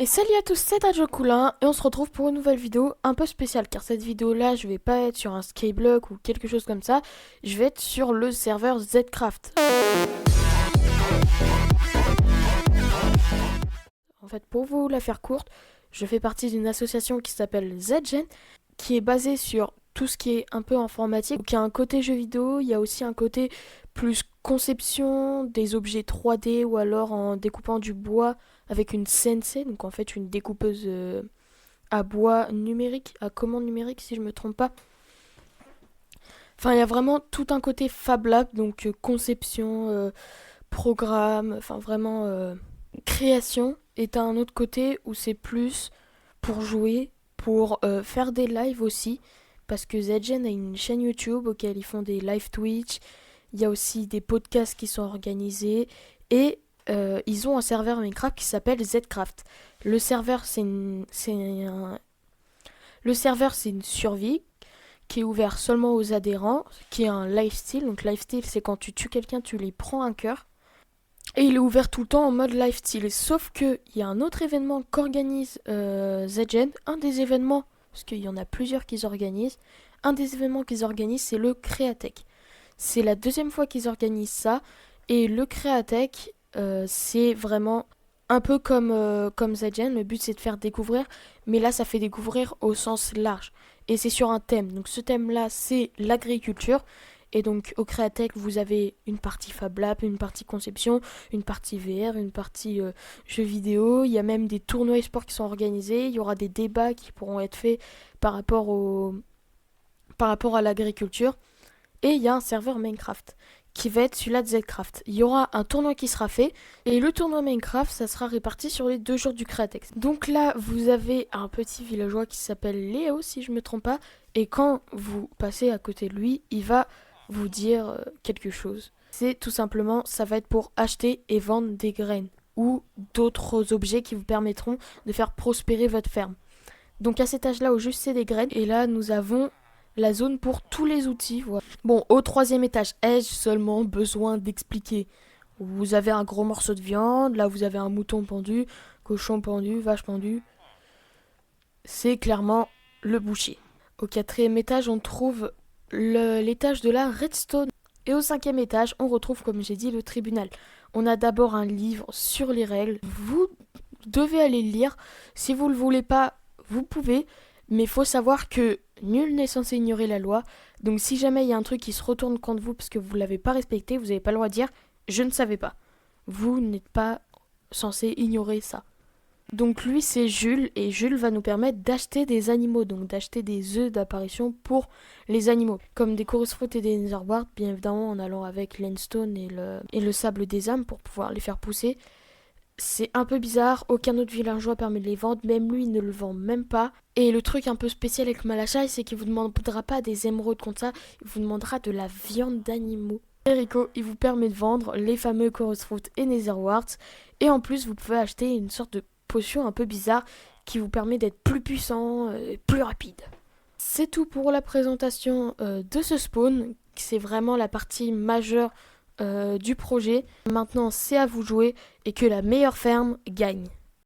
Et salut à tous, c'est Adjokulin et on se retrouve pour une nouvelle vidéo un peu spéciale car cette vidéo là je vais pas être sur un skyblock ou quelque chose comme ça, je vais être sur le serveur Zcraft. En fait pour vous la faire courte, je fais partie d'une association qui s'appelle Zgen qui est basée sur tout ce qui est un peu informatique. Donc il y a un côté jeu vidéo, il y a aussi un côté plus conception des objets 3D ou alors en découpant du bois avec une CNC, donc en fait une découpeuse à bois numérique, à commande numérique si je me trompe pas. Enfin, il y a vraiment tout un côté Fab Lab, donc conception, programme, enfin vraiment création. Et t'as un autre côté où c'est plus pour jouer, pour faire des lives aussi, parce que Zgen a une chaîne YouTube auquel ils font des live Twitch. Il y a aussi des podcasts qui sont organisés et ils ont un serveur Minecraft qui s'appelle Zcraft. Le serveur, c'est une survie qui est ouvert seulement aux adhérents, qui est un lifestyle. Donc lifestyle, c'est quand tu tues quelqu'un, tu lui prends un cœur. Et il est ouvert tout le temps en mode lifestyle. Sauf qu'il y a un autre événement qu'organise Zgen. Un des événements, parce qu'il y en a plusieurs qu'ils organisent. Un des événements qu'ils organisent, c'est le Créatech. C'est la deuxième fois qu'ils organisent ça. Et le Créatech, c'est vraiment un peu comme Zgen. Le but, c'est de faire découvrir. Mais là, ça fait découvrir au sens large. Et c'est sur un thème. Donc ce thème-là, c'est l'agriculture. Et donc au Créatech, vous avez une partie Fab Lab, une partie conception, une partie VR, une partie jeux vidéo. Il y a même des tournois e-sport qui sont organisés. Il y aura des débats qui pourront être faits par rapport, par rapport à l'agriculture. Et il y a un serveur Minecraft qui va être celui-là de Zcraft. Il y aura un tournoi qui sera fait et le tournoi Minecraft, ça sera réparti sur les 2 jours du Créatex. Donc là, vous avez un petit villageois qui s'appelle Léo, si je me trompe pas, et quand vous passez à côté de lui, il va vous dire quelque chose. C'est tout simplement, ça va être pour acheter et vendre des graines ou d'autres objets qui vous permettront de faire prospérer votre ferme. Donc à cet âge-là, au juste c'est des graines. Et là, nous avons la zone pour tous les outils. Voilà. Bon, au 3e étage, ai-je seulement besoin d'expliquer? Vous avez un gros morceau de viande, là vous avez un mouton pendu, cochon pendu, vache pendue. C'est clairement le boucher. Au 4e étage, on trouve l'étage de la redstone. Et au 5e étage, on retrouve, comme j'ai dit, le tribunal. On a d'abord un livre sur les règles. Vous devez aller le lire. Si vous ne le voulez pas, vous pouvez. Mais il faut savoir que nul n'est censé ignorer la loi. Donc si jamais il y a un truc qui se retourne contre vous parce que vous ne l'avez pas respecté, vous n'avez pas le droit de dire je ne savais pas. Vous n'êtes pas censé ignorer ça. Donc lui c'est Jules et Jules va nous permettre d'acheter des animaux, donc d'acheter des œufs d'apparition pour les animaux, comme des chorus fruits et des netherwarts, bien évidemment en allant avec l'endstone et le sable des âmes pour pouvoir les faire pousser. C'est un peu bizarre, aucun autre villageois permet de les vendre, même lui il ne le vend même pas. Et le truc un peu spécial avec Malachai, c'est qu'il vous demandera pas des émeraudes comme ça, il vous demandera de la viande d'animaux. Rico, il vous permet de vendre les fameux chorus fruits et netherwarts, et en plus vous pouvez acheter une sorte de potion un peu bizarre qui vous permet d'être plus puissant et plus rapide. C'est tout pour la présentation de ce spawn. C'est vraiment la partie majeure du projet. Maintenant, c'est à vous jouer et que la meilleure ferme gagne.